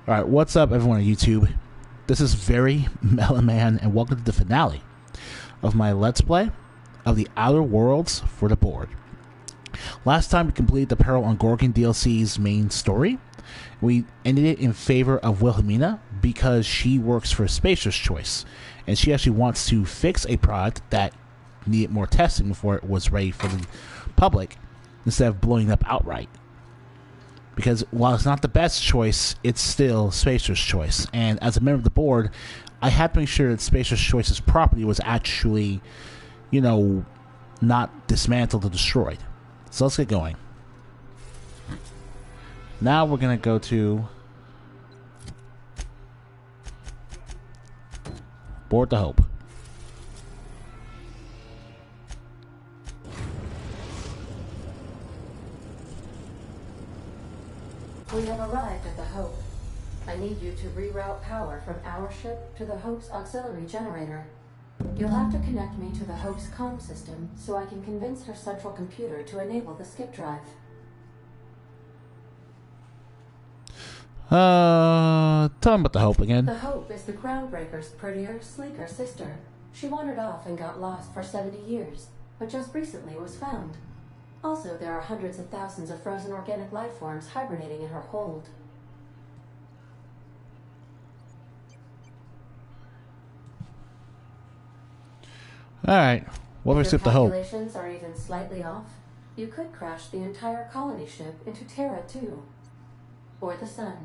Alright, what's up everyone on YouTube? This is Very Melon Man, and welcome to the finale of my Let's Play of the Outer Worlds for the board. Last time we completed the Peril on Gorgon DLC's main story. We ended it in favor of Wilhelmina because she works for Spacer's Choice, and she actually wants to fix a product that needed more testing before it was ready for the public, instead of blowing up outright. Because while it's not the best choice, it's still Spacer's Choice. And as a member of the board, I had to make sure that Spacer's Choice's property was actually, you know, not dismantled or destroyed. So let's get going. Now we're going to go to Board the Hope. We have arrived at the Hope. I need you to reroute power from our ship to the Hope's auxiliary generator. You'll have to connect me to the Hope's comm system so I can convince her central computer to enable the skip drive. Tell them about the Hope again. The Hope is the Groundbreaker's prettier, sleeker sister. She wandered off and got lost for 70 years, but just recently was found. Also, there are hundreds of thousands of frozen organic life forms hibernating in her hold. Alright, what if we skip the Hope? If your calculations are even slightly off, you could crash the entire colony ship into Terra too. Or the Sun.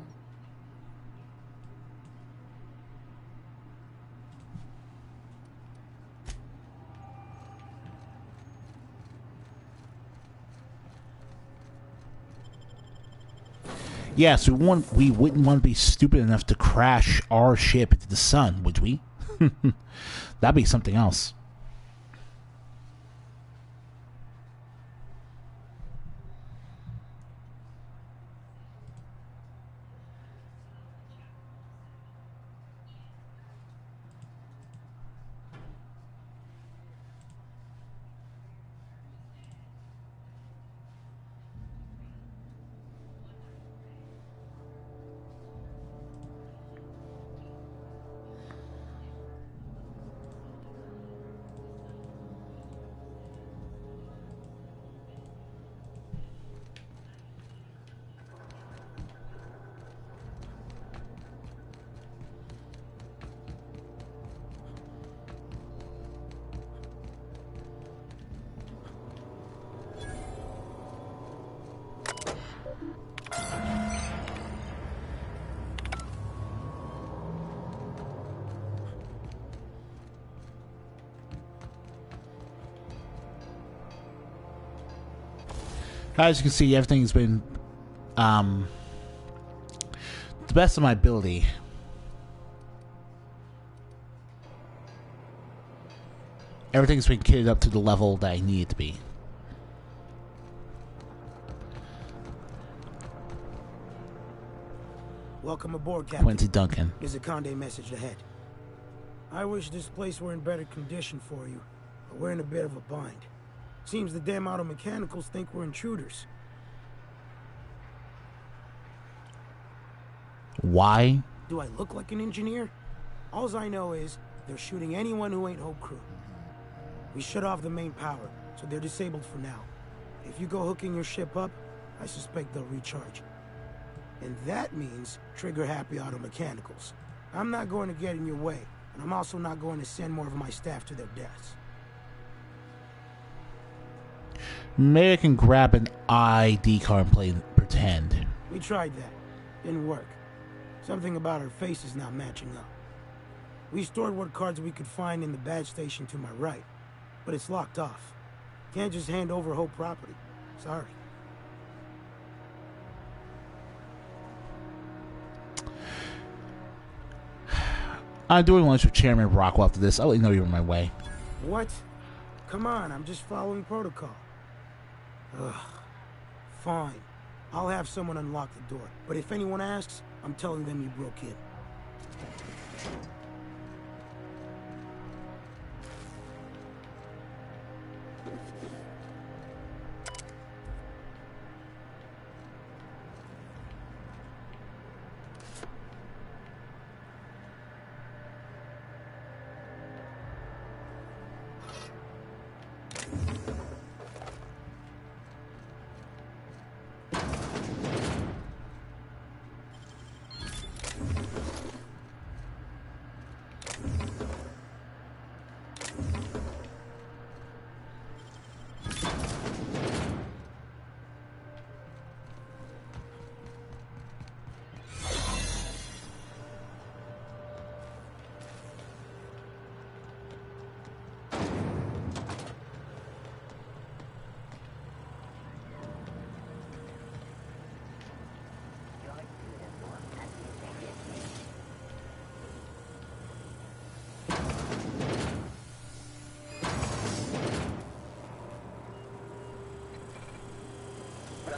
Yes, we wouldn't want to be stupid enough to crash our ship into the Sun, would we? That'd be something else. As you can see, everything's been, the best of my ability. Everything's been kitted up to the level that I need it to be. Welcome aboard, Captain. Quincy Duncan. There's a Conde message ahead. I wish this place were in better condition for you, but we're in a bit of a bind. Seems the damn auto mechanicals think we're intruders. Why? Do I look like an engineer? Alls I know is they're shooting anyone who ain't Hope Crew. We shut off the main power, so they're disabled for now. If you go hooking your ship up, I suspect they'll recharge. And that means trigger-happy auto mechanicals. I'm not going to get in your way, and I'm also not going to send more of my staff to their deaths. Maybe I can grab an ID card and play pretend. We tried that. Didn't work. Something about our faces not matching up. We stored what cards we could find in the badge station to my right, but it's locked off. Can't just hand over Hope property. Sorry. I'm doing lunch with Chairman Rockwell after this. I'll let you know you're in my way. What? Come on, I'm just following protocol. Ugh. Fine. I'll have someone unlock the door. But if anyone asks, I'm telling them you broke in.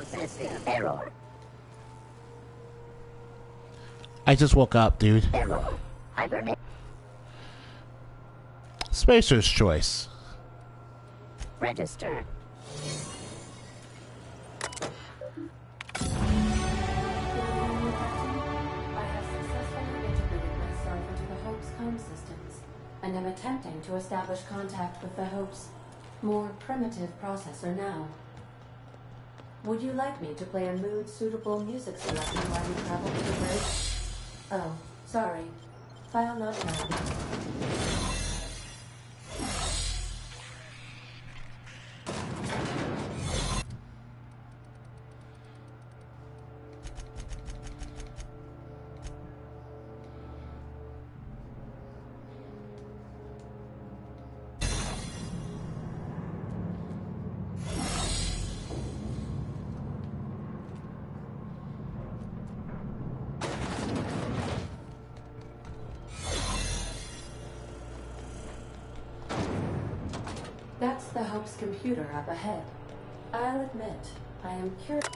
Processing error. I just woke up, dude. Error. Hibernate. Spacer's choice. Register. I have successfully integrated myself into the Hope's comm systems, and am attempting to establish contact with the Hope's more primitive processor now. Would you like me to play a mood-suitable music selection while you travel to the bridge? Oh, sorry. File not found. That's the Hope's computer up ahead. I'll admit, I am curious.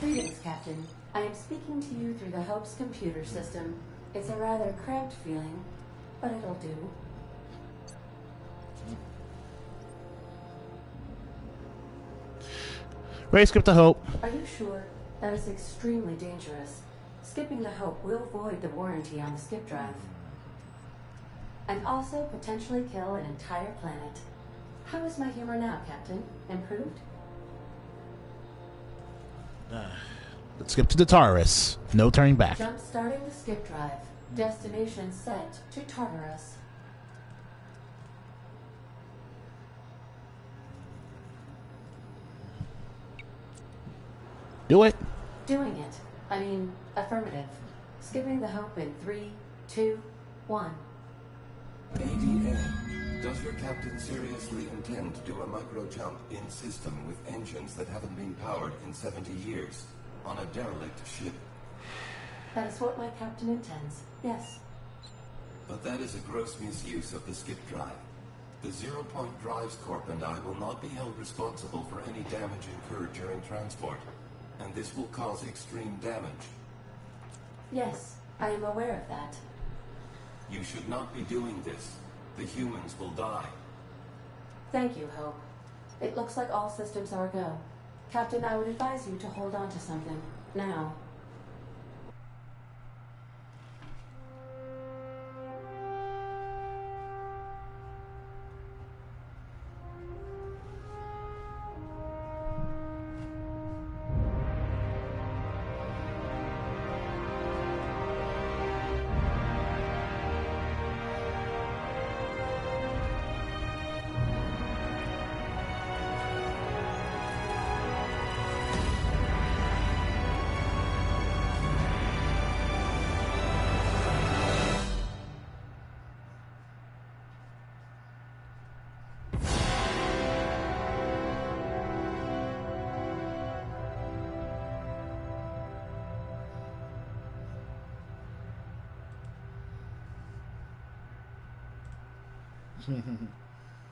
Greetings, Captain. I am speaking to you through the Hope's computer system. It's a rather cramped feeling, but it'll do. Ray, skip the Hope. Are you sure? That is extremely dangerous. Skipping the Hope will void the warranty on the skip drive. And also potentially kill an entire planet. How is my humor now, Captain? Improved? Let's skip to the Tartarus. No turning back. Jump starting the skip drive. Destination set to Tartarus. Do it. Doing it. I mean, affirmative. Skipping the Hope in 3, 2, 1. ADN, does your captain seriously intend to do a micro jump in system with engines that haven't been powered in 70 years on a derelict ship? That is what my captain intends. Yes. But that is a gross misuse of the skip drive. The Zero Point Drives Corp and I will not be held responsible for any damage incurred during transport, and this will cause extreme damage. Yes, I am aware of that. You should not be doing this. The humans will die. Thank you, Hope. It looks like all systems are go. Captain, I would advise you to hold on to something. Now.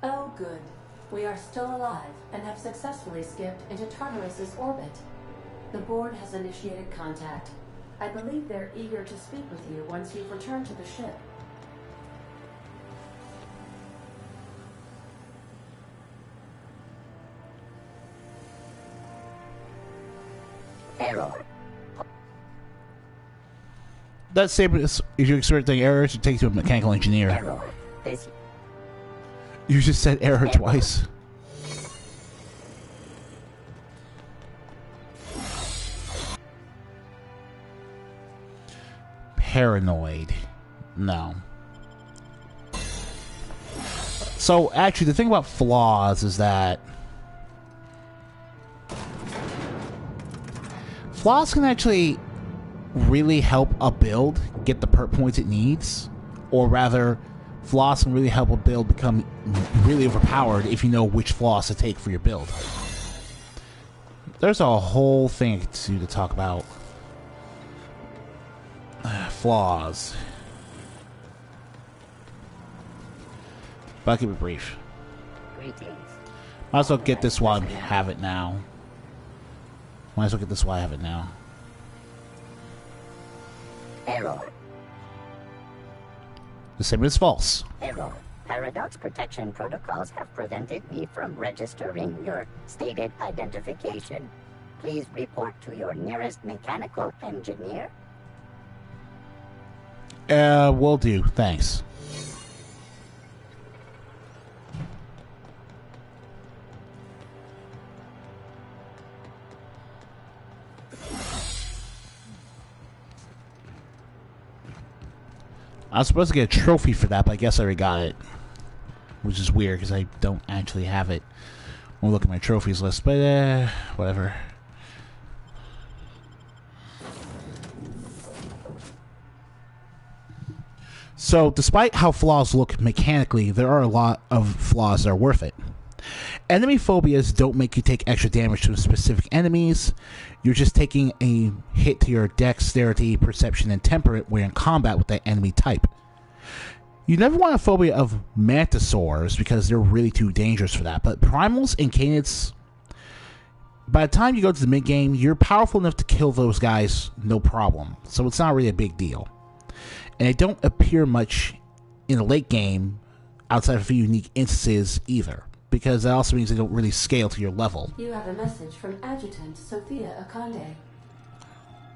Oh, good. We are still alive and have successfully skipped into Tartarus's orbit. The board has initiated contact. I believe they're eager to speak with you once you've returned to the ship. Error. That statement is, if you expect the error, it should take you to a mechanical engineer. Error. This. You just said error twice. Paranoid. No. So, actually, the thing about flaws is that flaws can actually really help a build get the perk points it needs, or rather, flaws can really help a build become really overpowered if you know which flaws to take for your build. There's a whole thing to talk about. Flaws. But I'll keep it brief. Greetings. Might as well get this while I have it now. Might as well get this while I have it now. Error. The same is false. Error. Paradox protection protocols have prevented me from registering your stated identification. Please report to your nearest mechanical engineer. Will do. Thanks. I was supposed to get a trophy for that, but I guess I already got it. Which is weird, because I don't actually have it. We'll look at my trophies list, but whatever. So, despite how flaws look mechanically, there are a lot of flaws that are worth it. Enemy phobias don't make you take extra damage to specific enemies. You're just taking a hit to your dexterity, perception, and temperament when in combat with that enemy type. You never want a phobia of mantisaurs because they're really too dangerous for that, but primals and canids, by the time you go to the mid-game, you're powerful enough to kill those guys no problem, so it's not really a big deal. And they don't appear much in the late game outside of a few unique instances either, because that also means they don't really scale to your level. You have a message from Adjutant Sophia Akande.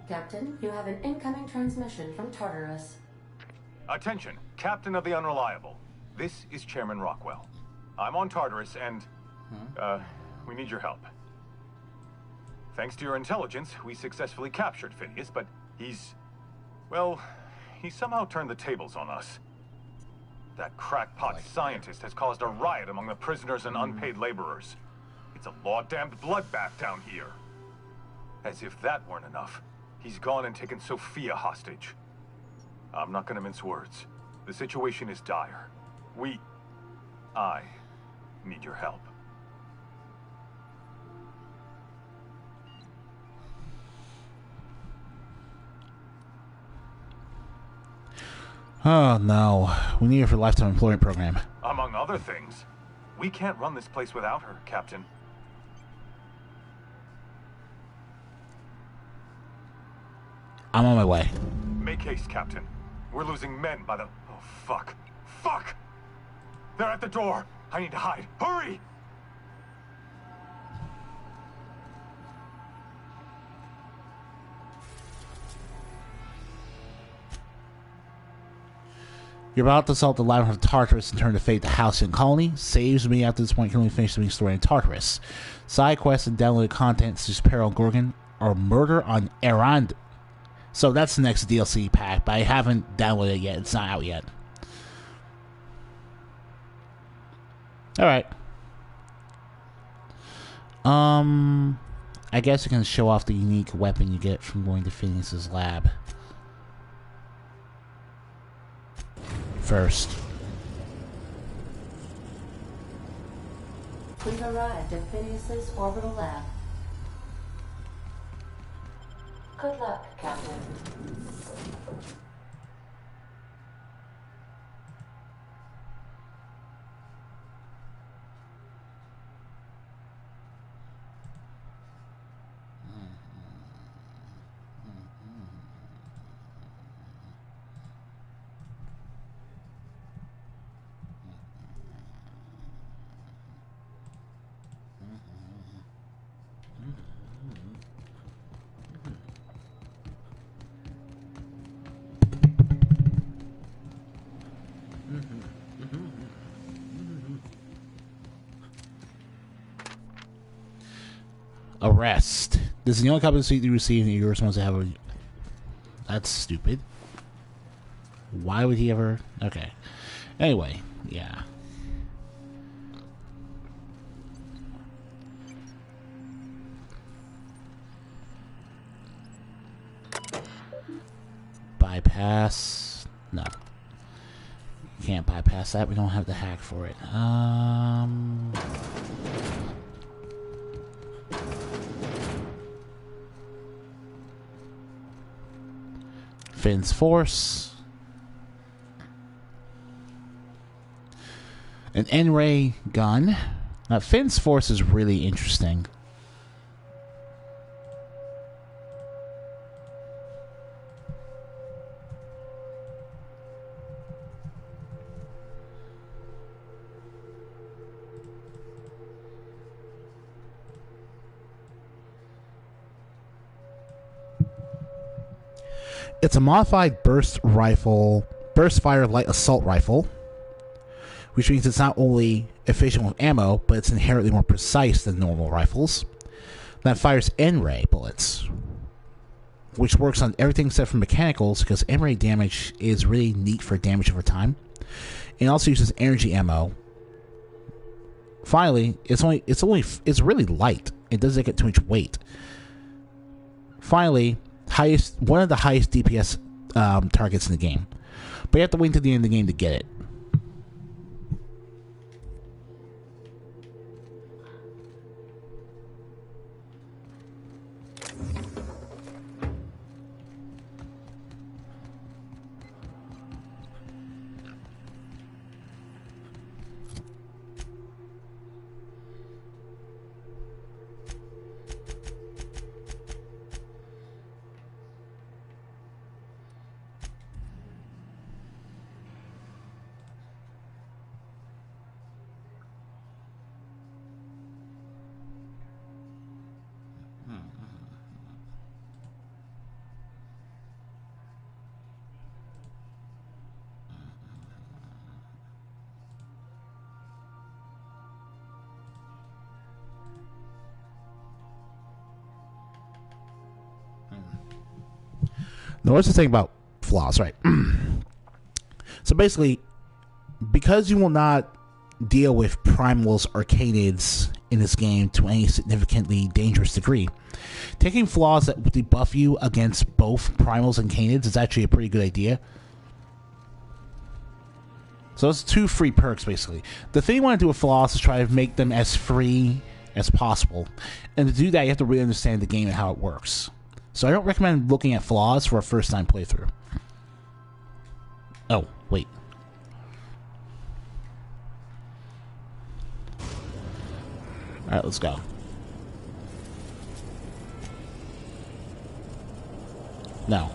Captain, you have an incoming transmission from Tartarus. Attention, Captain of the Unreliable. This is Chairman Rockwell. I'm on Tartarus and, we need your help. Thanks to your intelligence, we successfully captured Phineas, but he's somehow turned the tables on us. That crackpot scientist has caused a riot among the prisoners and unpaid laborers. It's a law-damned bloodbath down here. As if that weren't enough, he's gone and taken Sophia hostage. I'm not gonna mince words. The situation is dire. I need your help. Oh no, we need her for the lifetime employment program. Among other things, we can't run this place without her, Captain. I'm on my way. Make haste, Captain. We're losing men by the... Oh, fuck. Fuck! They're at the door. I need to hide. Hurry! You're about to solve the labyrinth of Tartarus and turn to fate the Halcyon Colony. Saves me after this point can only finish the main story in Tartarus. Side quests and downloaded content such as Peril on Gorgon or Murder on Errand. So that's the next DLC pack, but I haven't downloaded it yet. It's not out yet. Alright. I guess you can show off the unique weapon you get from going to Phineas's lab. First. We've arrived at Phineas's orbital lab. Good luck, Captain. Arrest. This is the only copy you receive, and you're supposed to have a... That's stupid. Why would he ever... Okay. Anyway, yeah. Bypass... No. Can't bypass that. We don't have the hack for it. Finn's Force. An N-ray gun. Now, Finn's force is really interesting. It's a modified burst fire light assault rifle, which means it's not only efficient with ammo, but it's inherently more precise than normal rifles. That fires N-ray bullets, which works on everything except for mechanicals, because N-ray damage is really neat for damage over time. It also uses energy ammo. Finally, it's really light. It doesn't get too much weight. Finally, one of the highest DPS targets in the game, but you have to wait until the end of the game to get it. Now, what's the thing about flaws, right? So basically, because you will not deal with primals or canids in this game to any significantly dangerous degree, taking flaws that debuff you against both primals and canids is actually a pretty good idea. So it's 2 free perks, basically. The thing you want to do with flaws is try to make them as free as possible. And to do that, you have to really understand the game and how it works. So I don't recommend looking at flaws for a first-time playthrough. Oh, wait. Alright, let's go. No.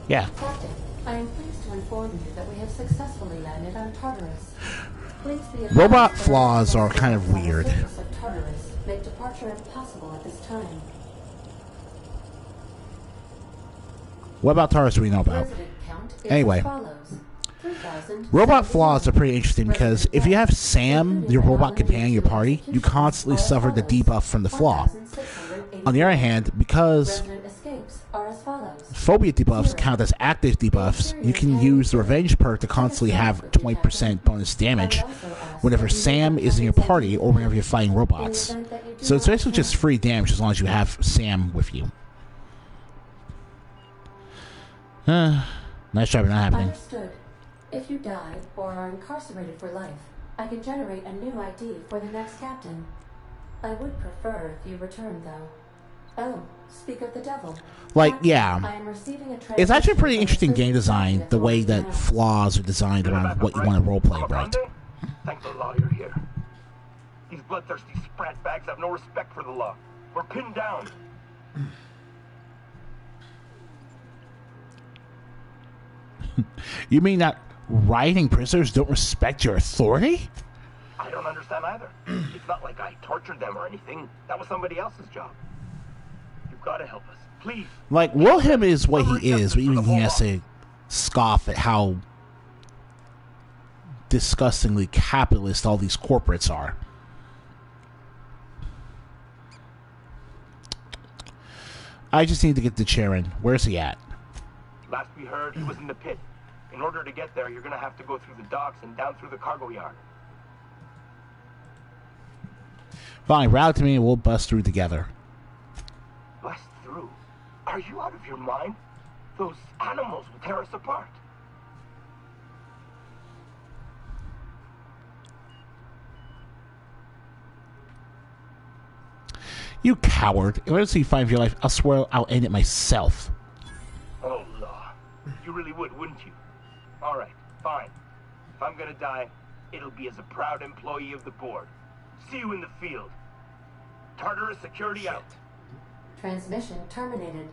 Yeah. Captain, I am pleased to inform you that we have successfully landed on Tartarus. Please be advised Robot that flaws are the kind of weird. surface of Tartarus make departure impossible at this time. What about Taurus do we know about? Resident count is Anyway. as follows. 3,000. Robot flaws are pretty interesting because if you have Sam, your robot companion in your party, you constantly suffer the debuff from the flaw. On the other hand, because Resident escapes are as follows. phobia debuffs count as active debuffs, you can use the revenge perk to constantly have 20% bonus damage whenever Sam is in your party or whenever you're fighting robots. So it's basically just free damage as long as you have Sam with you. Nice try, but not happening. Understood. If you die or are incarcerated for life, I can generate a new ID for the next captain. I would prefer if you returned, though. Oh, speak of the devil. Like, Captain, yeah. I am receiving a It's actually pretty transmission interesting from game design, the way that now. flaws are designed around what you want to roleplay, right? Thank the law you're here. These bloodthirsty sprat bags have no respect for the law. We're pinned down. You mean that rioting prisoners don't respect your authority? I don't understand either. It's not like I tortured them or anything. That was somebody else's job. You've got to help us, please. Like, Wilhelm is what he is, but even he has to scoff at how disgustingly capitalist all these corporates are. I just need to get the Charon. Where's he at? Last we heard, he was in the pit. In order to get there, you're gonna have to go through the docks and down through the cargo yard. Fine, route to me and we'll bust through together. Bust through? Are you out of your mind? Those animals will tear us apart. You coward. If I don't see you fight for your life, I'll swear I'll end it myself. Oh, law. You really would, wouldn't you? All right, fine. If I'm gonna die, it'll be as a proud employee of the board. See you in the field. Tartarus security out. Transmission terminated.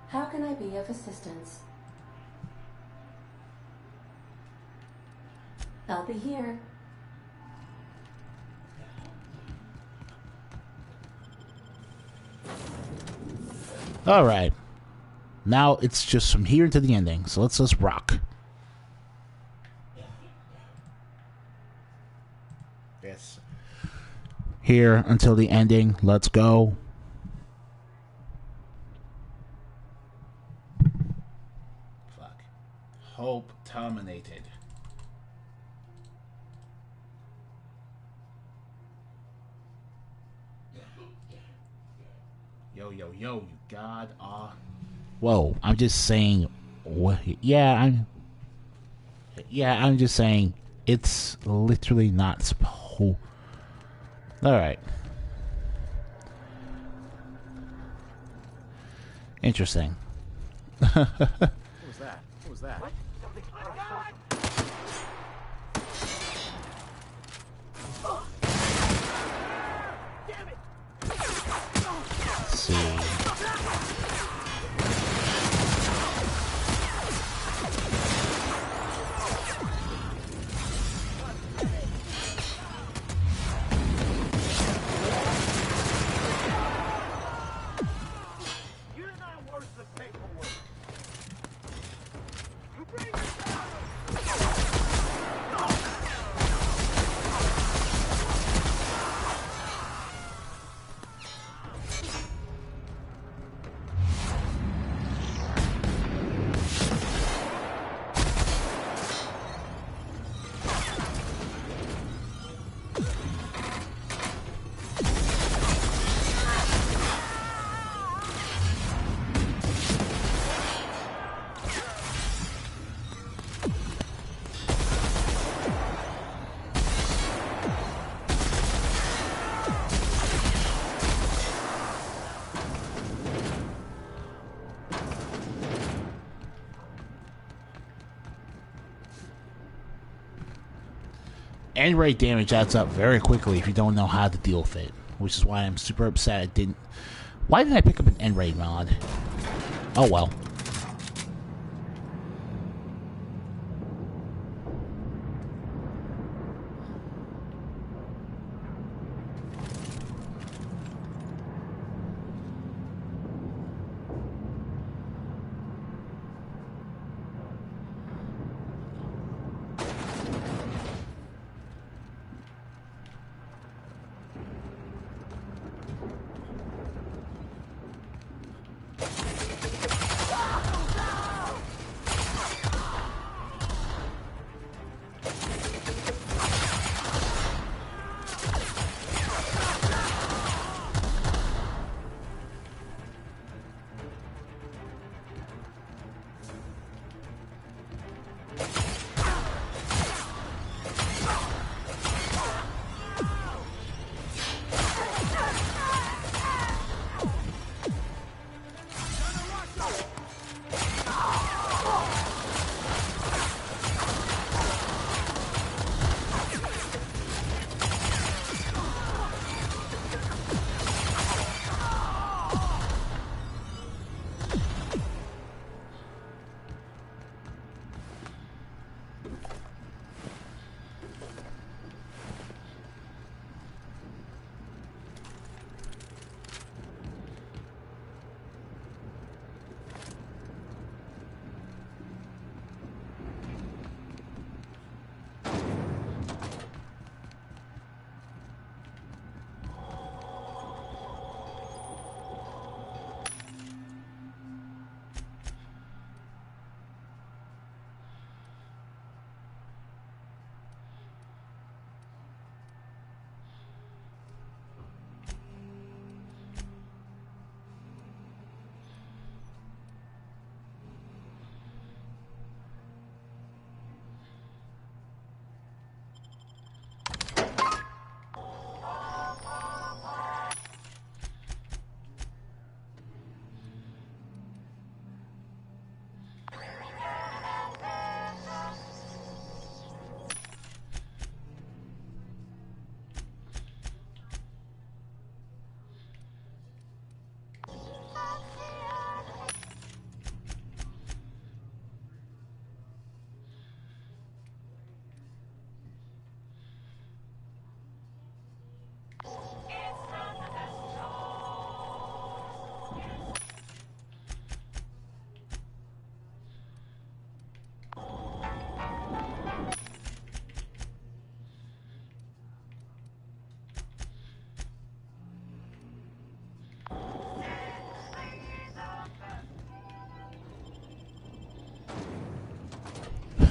How can I be of assistance? I'll be here. All right. Now it's just from here to the ending. So let's just rock. Yes. Here until the ending. Let's go. Fuck. Hope terminated. Yo, you god Whoa, I'm just saying. I'm just saying. It's literally not supposed. Alright. Interesting. What was that? What was that? What? Something. Damn it! Let's see. You're not worth the paperwork. You bring it End rate damage adds up very quickly if you don't know how to deal with it, which is why I'm super upset I didn't. Why didn't I pick up an end rate mod? Oh well.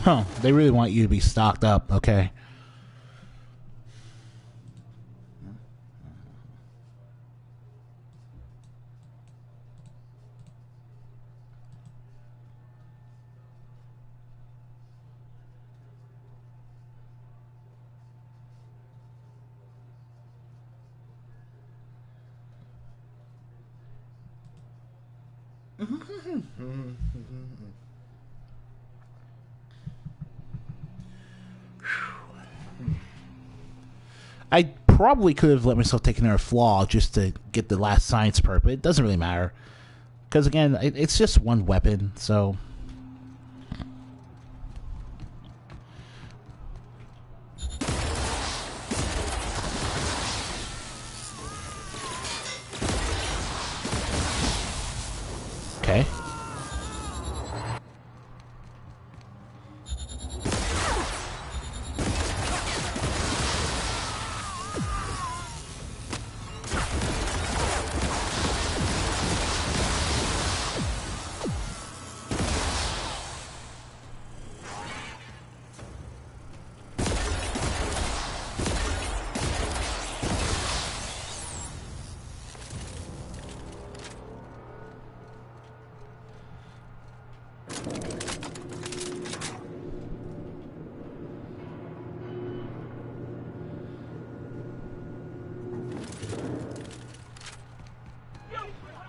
Huh, they really want you to be stocked up, okay? I probably could have let myself take another flaw just to get the last science perk, but it doesn't really matter. Because, again, it's just one weapon, so... Okay.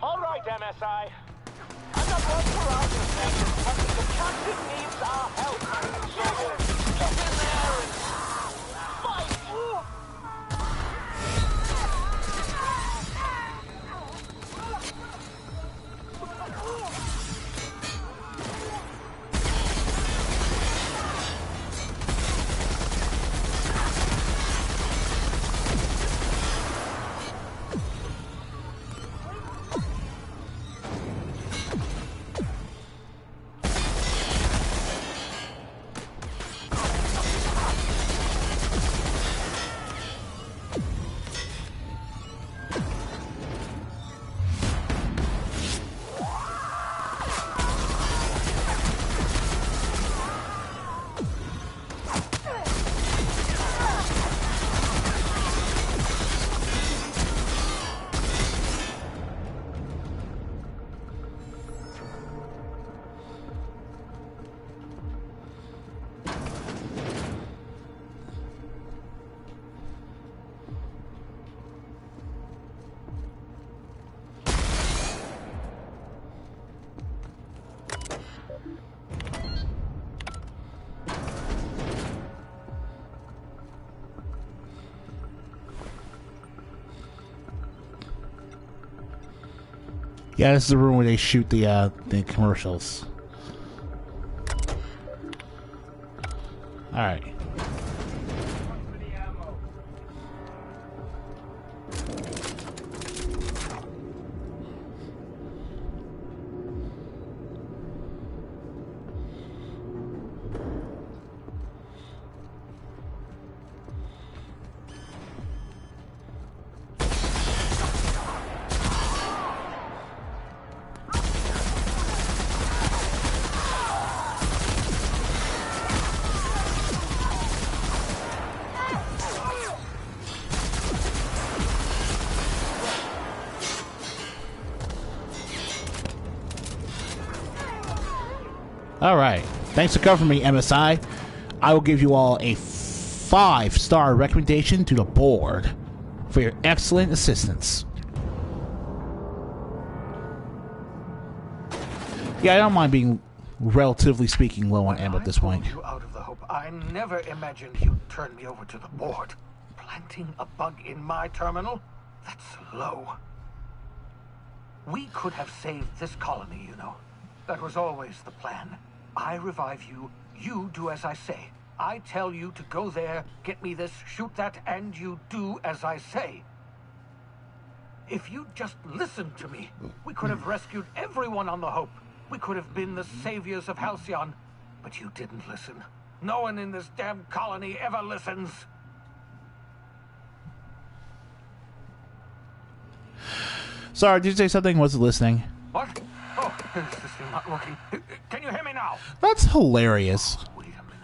All right, MSI. I'm not one for arguments, but the captain needs our help. So get in there and fight. Yeah, this is the room where they shoot the commercials. Alright. Alright. Thanks for covering me, MSI. I will give you all a 5-star recommendation to the board for your excellent assistance. Yeah, I don't mind being, relatively speaking, low on ammo at this point. You out of the hope. I never imagined you'd turn me over to the board. Planting a bug in my terminal? That's low. We could have saved this colony, you know. That was always the plan. I revive you, you do as I say. I tell you to go there, get me this, shoot that, and you do as I say. If you'd just listened to me, we could have rescued everyone on the Hope. We could have been the saviors of Halcyon. But you didn't listen. No one in this damn colony ever listens. Sorry, did you say something? Wasn't listening. What? Oh, is this thing not working? Can you hear me now? That's hilarious. Wait a minute.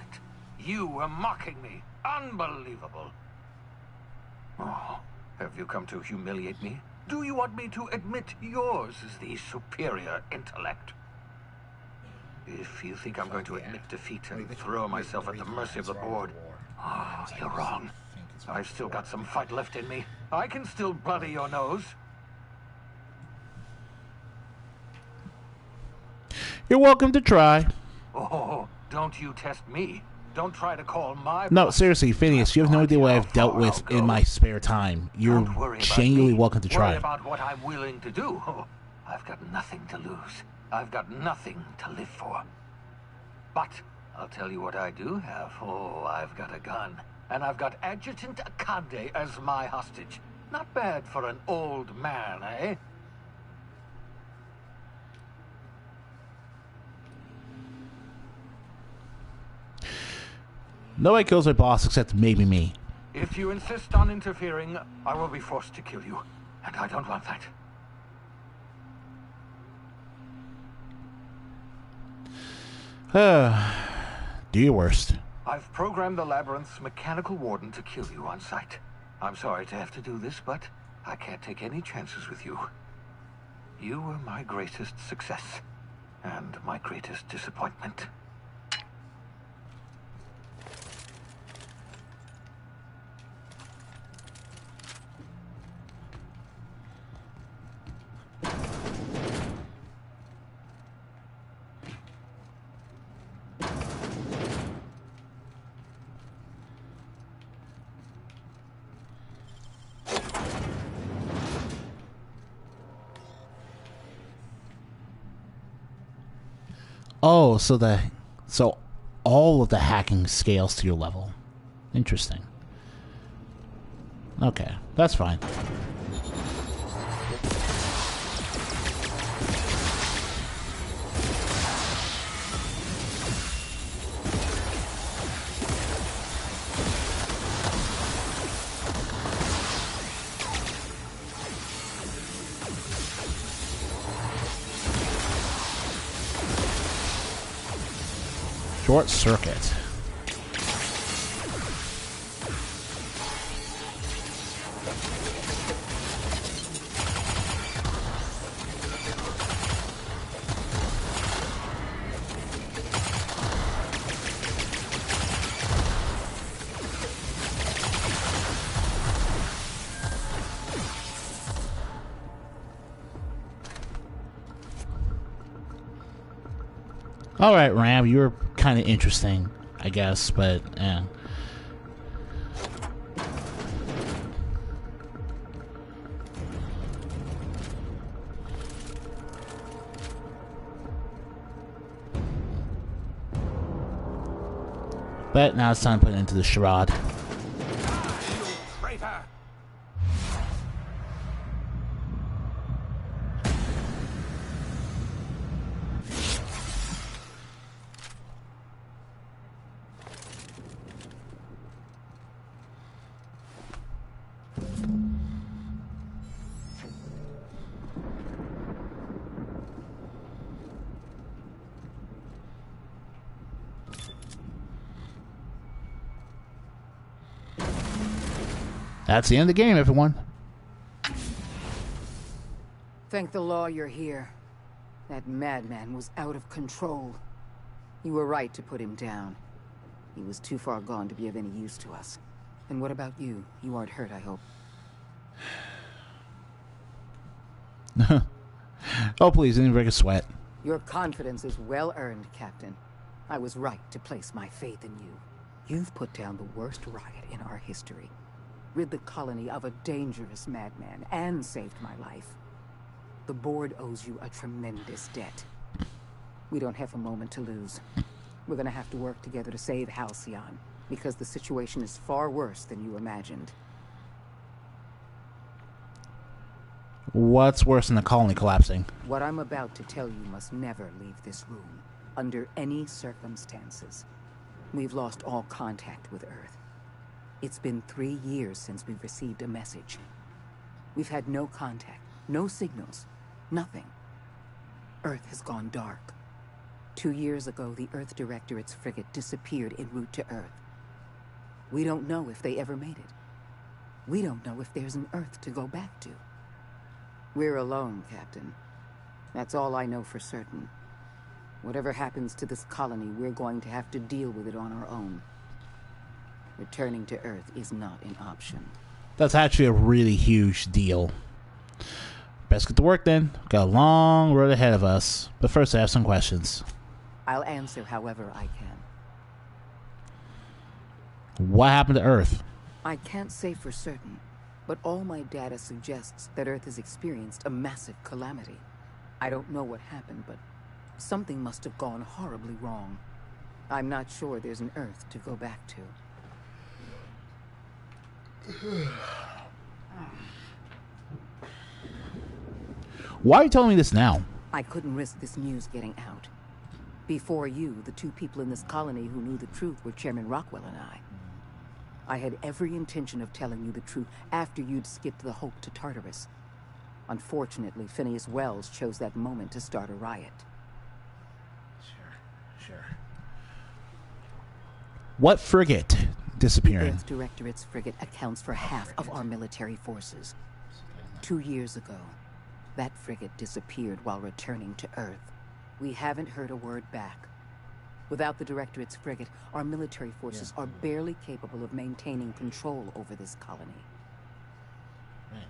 You were mocking me. Unbelievable. Oh, have you come to humiliate me? Do you want me to admit yours is the superior intellect? If you think I'm going to admit defeat and throw myself at the mercy of the board, oh, you're wrong. I've still got some fight left in me. I can still bloody your nose. You're welcome to try. Oh, don't you test me. Don't try to call my No, boss. seriously, Phineas, you have no idea what I've dealt How with far I'll in go. my spare time. You're Don't worry about genuinely me. welcome to Worry try. about what I'm willing to do. Oh, I've got nothing to lose. I've got nothing to live for. But I'll tell you what I do have. Oh, I've got a gun. And I've got Adjutant Akande as my hostage. Not bad for an old man, eh? Nobody kills my boss except maybe me. If you insist on interfering, I will be forced to kill you. And I don't want that. Do your worst. I've programmed the Labyrinth's mechanical warden to kill you on sight. I'm sorry to have to do this, but I can't take any chances with you. You were my greatest success, and my greatest disappointment. Oh, so all of the hacking scales to your level. Interesting. Okay, that's fine. Short circuit. All right, Ram, you were kind of interesting, I guess, but yeah. But now it's time to put it into the charade. Traitor! That's the end of the game, everyone. Thank the law you're here. That madman was out of control. You were right to put him down. He was too far gone to be of any use to us. And what about you? You aren't hurt, I hope. Oh, please, didn't break a sweat. Your confidence is well earned, Captain. I was right to place my faith in you. You've put down the worst riot in our history, rid the colony of a dangerous madman, and saved my life. The board owes you a tremendous debt. We don't have a moment to lose. We're gonna have to work together to save Halcyon, because the situation is far worse than you imagined. What's worse than the colony collapsing? What I'm about to tell you must never leave this room, under any circumstances. We've lost all contact with Earth. It's been 3 years since we've received a message. We've had no contact, no signals, nothing. Earth has gone dark. 2 years ago, the Earth Directorate's frigate disappeared en route to Earth. We don't know if they ever made it. We don't know if there's an Earth to go back to. We're alone, Captain. That's all I know for certain. Whatever happens to this colony, we're going to have to deal with it on our own. Returning to Earth is not an option. That's actually a really huge deal. Best get to work then. Got a long road ahead of us. But first I have some questions. I'll answer however I can. What happened to Earth? I can't say for certain, but all my data suggests that Earth has experienced a massive calamity. I don't know what happened, but something must have gone horribly wrong. I'm not sure there's an Earth to go back to. Why are you telling me this now? I couldn't risk this news getting out. Before you, the 2 people in this colony who knew the truth were Chairman Rockwell and I. I had every intention of telling you the truth after you'd skipped the Hope to Tartarus. Unfortunately, Phineas Wells chose that moment to start a riot. Sure. What frigate disappearing? The Earth Directorate's frigate accounts for half of our military forces. 2 years ago, that frigate disappeared while returning to Earth. We haven't heard a word back. Without the Directorate's frigate, our military forces are barely capable of maintaining control over this colony. Right.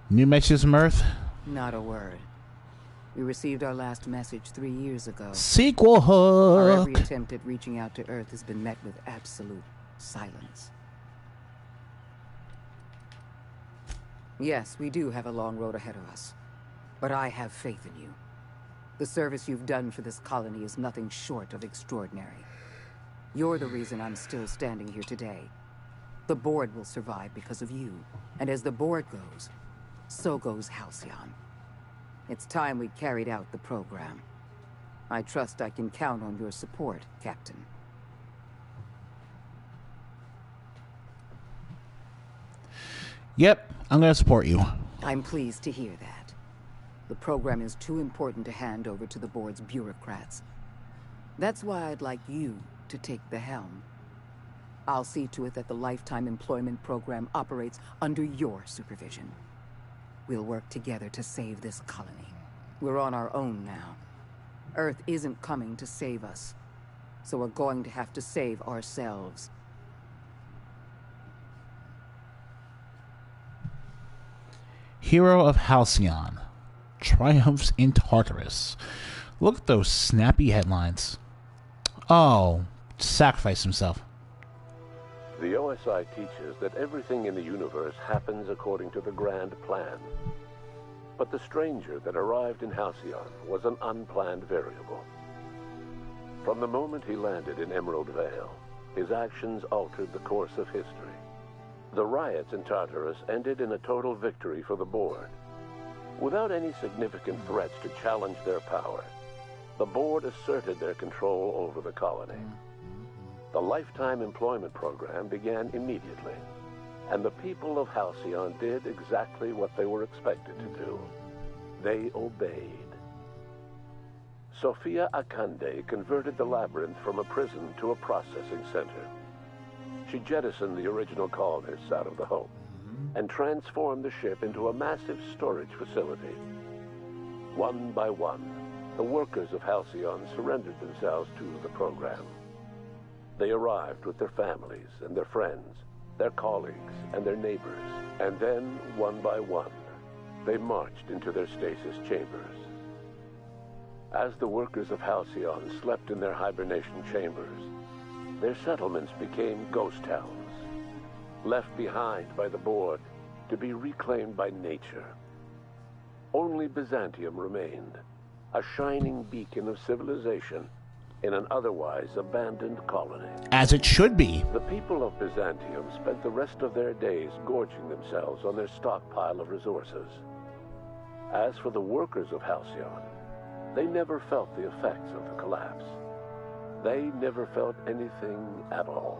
New messages from Earth? Not a word. We received our last message 3 years ago. Sequel Our hook! every attempt at reaching out to Earth has been met with absolute silence. Yes, we do have a long road ahead of us. But I have faith in you. The service you've done for this colony is nothing short of extraordinary. You're the reason I'm still standing here today. The board will survive because of you. And as the board goes, so goes Halcyon. It's time we carried out the program. I trust I can count on your support, Captain. Yep, I'm gonna support you. I'm pleased to hear that. The program is too important to hand over to the board's bureaucrats. That's why I'd like you to take the helm. I'll see to it that the Lifetime Employment Program operates under your supervision. We'll work together to save this colony. We're on our own now. Earth isn't coming to save us, so we're going to have to save ourselves. Hero of Halcyon triumphs in Tartarus. Look at those snappy headlines. Oh, sacrificed himself. The OSI teaches that everything in the universe happens according to the grand plan. But the stranger that arrived in Halcyon was an unplanned variable. From the moment he landed in Emerald Vale, his actions altered the course of history. The riots in Tartarus ended in a total victory for the board. Without any significant threats to challenge their power, the board asserted their control over the colony. The Lifetime Employment Program began immediately, and the people of Halcyon did exactly what they were expected to do. They obeyed. Sophia Akande converted the labyrinth from a prison to a processing center. She jettisoned the original colonists out of the Hope and transformed the ship into a massive storage facility. One by one, the workers of Halcyon surrendered themselves to the program. They arrived with their families and their friends, their colleagues and their neighbors, and then, one by one, they marched into their stasis chambers. As the workers of Halcyon slept in their hibernation chambers, their settlements became ghost towns, left behind by the board to be reclaimed by nature. Only Byzantium remained, a shining beacon of civilization in an otherwise abandoned colony. As it should be. The people of Byzantium spent the rest of their days gorging themselves on their stockpile of resources. As for the workers of Halcyon, they never felt the effects of the collapse. They never felt anything at all.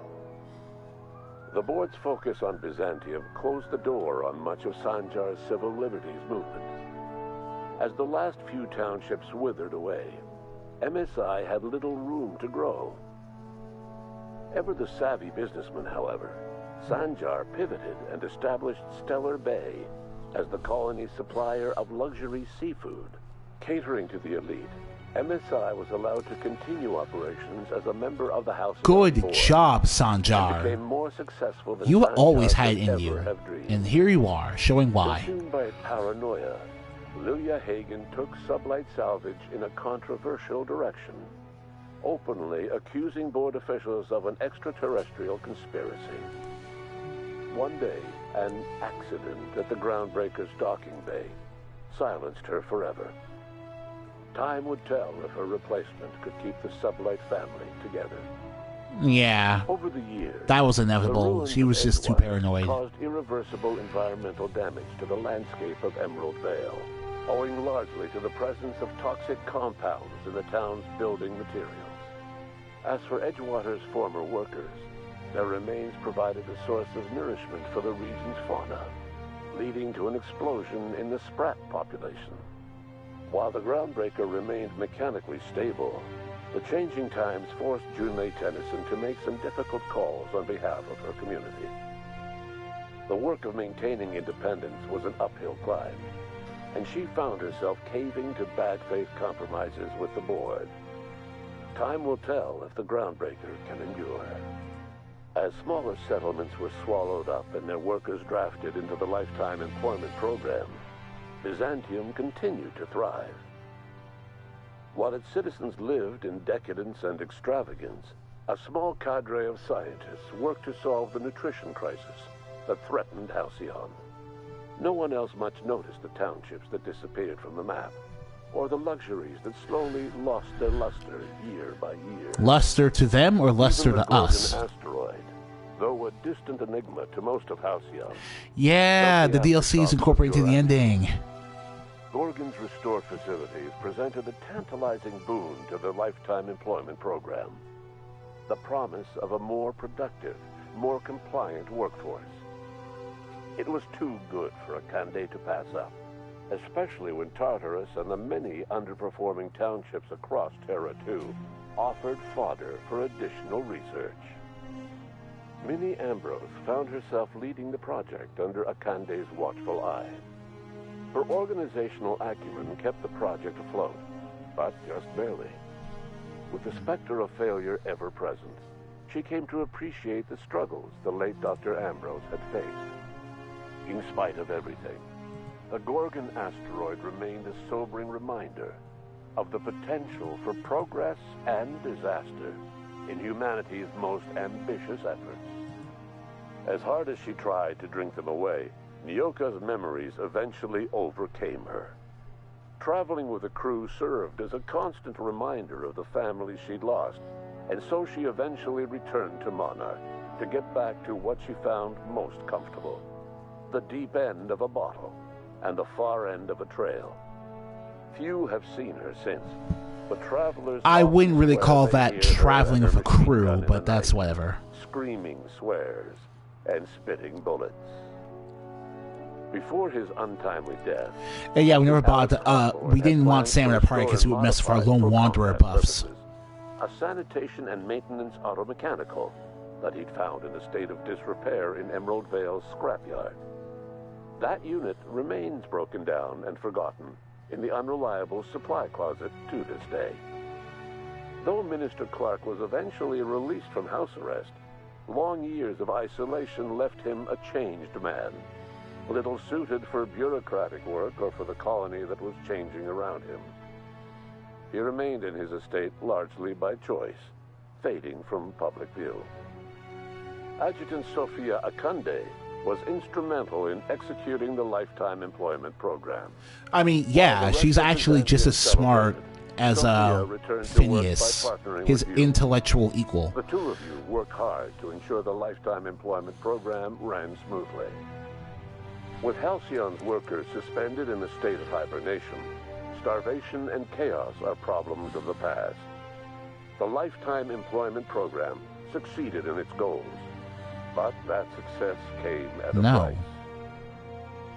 The board's focus on Byzantium closed the door on much of Sanjar's civil liberties movement. As the last few townships withered away, MSI had little room to grow. Ever the savvy businessman, however, Sanjar pivoted and established Stellar Bay as the colony's supplier of luxury seafood. Catering to the elite, MSI was allowed to continue operations as a member of the House of Good Board, job, and Sanjar. became more successful than You Sanjar always had it could in you. ever have dreamed. And here you are, showing why. Consumed by paranoia, Lilia Hagen took sublight salvage in a controversial direction, openly accusing board officials of an extraterrestrial conspiracy. One day, an accident at the Groundbreaker's docking bay silenced her forever. Time would tell if her replacement could keep the sublight family together. Yeah, Over the years, that was the inevitable. ruins She of was just too Edgewater paranoid. caused irreversible environmental damage to the landscape of Emerald Vale, owing largely to the presence of toxic compounds in the town's building materials. As for Edgewater's former workers, their remains provided a source of nourishment for the region's fauna, leading to an explosion in the sprat population. While the Groundbreaker remained mechanically stable, the changing times forced Junlei Tennyson to make some difficult calls on behalf of her community. The work of maintaining independence was an uphill climb, and she found herself caving to bad faith compromises with the board. Time will tell if the Groundbreaker can endure. As smaller settlements were swallowed up and their workers drafted into the lifetime employment program, Byzantium continued to thrive. While its citizens lived in decadence and extravagance, a small cadre of scientists worked to solve the nutrition crisis that threatened Halcyon. No one else much noticed the townships that disappeared from the map, or the luxuries that slowly lost their luster year by year. Luster to them or luster Even the to us? Gorgon asteroid, though a distant enigma to most of Halcyon. Yeah, the DLC is incorporated into the ending. Gorgon's restored facilities presented a tantalizing boon to the lifetime employment program. The promise of a more productive, more compliant workforce. It was too good for Akande to pass up, especially when Tartarus and the many underperforming townships across Terra 2 offered fodder for additional research. Minnie Ambrose found herself leading the project under Akande's watchful eye. Her organizational acumen kept the project afloat, but just barely. With the specter of failure ever present, she came to appreciate the struggles the late Dr. Ambrose had faced. In spite of everything, the Gorgon asteroid remained a sobering reminder of the potential for progress and disaster in humanity's most ambitious efforts. As hard as she tried to drink them away, Nyoka's memories eventually overcame her. Traveling with the crew served as a constant reminder of the family she'd lost, and so she eventually returned to Monarch to get back to what she found most comfortable: the deep end of a bottle and the far end of a trail. Few have seen her since, but travelers... I wouldn't really swear call they that hear her traveling and her with a machine crew, gun in but the that's night, whatever. screaming swears and spitting bullets. Before his untimely death... And yeah, we never bothered, we didn't want Sam in our party because he would mess with our Lone Wanderer buffs. A sanitation and maintenance automechanical that he'd found in a state of disrepair in Emerald Vale's scrapyard. That unit remains broken down and forgotten in the unreliable supply closet to this day. Though Minister Clark was eventually released from house arrest, long years of isolation left him a changed man, little suited for bureaucratic work or for the colony that was changing around him. He remained in his estate largely by choice, fading from public view. Adjutant Sophia Akande was instrumental in executing the lifetime employment program. I mean, yeah, she's actually just as smart as Phineas, his intellectual equal. The two of you worked hard to ensure the lifetime employment program ran smoothly. With Halcyon's workers suspended in a state of hibernation, starvation and chaos are problems of the past. The lifetime employment program succeeded in its goals, but that success came at a price.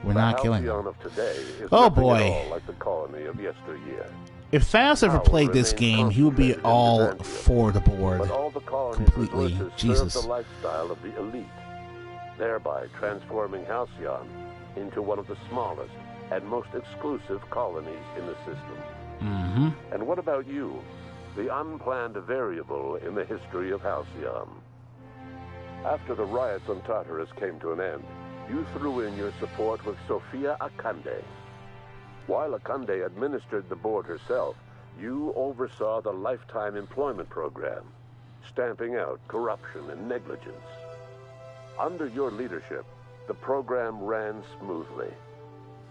We're not killing them. them. Of today is oh nothing boy! At all like the colony of yesteryear. If Thanos ever Power played this remains game, he would be concentrated in all Byzantium, for the board. but all the colony's Completely. resources Jesus. served the lifestyle of the elite, thereby transforming Halcyon into one of the smallest and most exclusive colonies in the system. Mm-hmm. And what about you, the unplanned variable in the history of Halcyon? After the riots on Tartarus came to an end, you threw in your support with Sophia Akande. While Akande administered the board herself, you oversaw the lifetime employment program, stamping out corruption and negligence. Under your leadership, the program ran smoothly.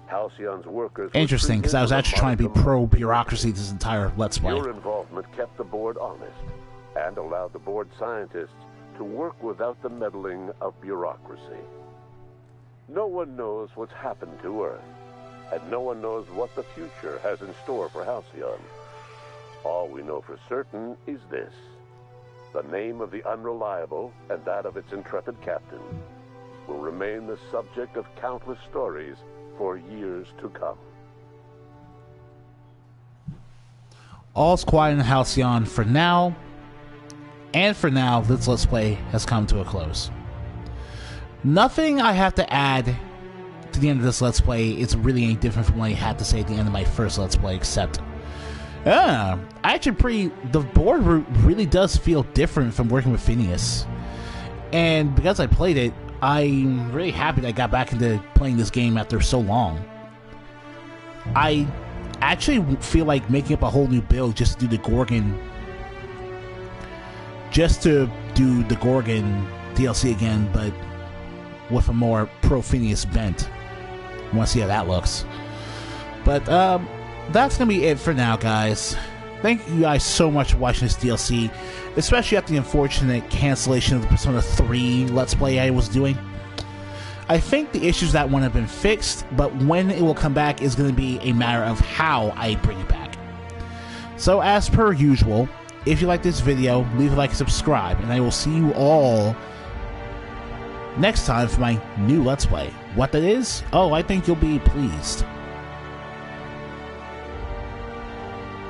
Halcyon's workers... Interesting, because I was actually trying to be pro-bureaucracy this entire Let's Play. Your involvement kept the board honest and allowed the board scientists to work without the meddling of bureaucracy. No one knows what's happened to Earth, and no one knows what the future has in store for Halcyon. All we know for certain is this: the name of the Unreliable and that of its intrepid captain will remain the subject of countless stories for years to come. All's quiet in Halcyon for now, and for now, this Let's Play has come to a close. Nothing I have to add to the end of this Let's Play is really any different from what I had to say at the end of my first Let's Play, except... the board really does feel different from working with Phineas. And because I played it, I'm really happy that I got back into playing this game after so long. I actually feel like making up a whole new build just to do the Gorgon... DLC again, but with a more pro-Phineas bent. I want to see how that looks. But, that's going to be it for now, guys. Thank you guys so much for watching this DLC, especially after the unfortunate cancellation of the Persona 3 Let's Play I was doing. I think the issues that one have been fixed, but when it will come back is going to be a matter of how I bring it back. So, as per usual, if you like this video, leave a like and subscribe, and I will see you all next time for my new Let's Play. What that is? Oh, I think you'll be pleased.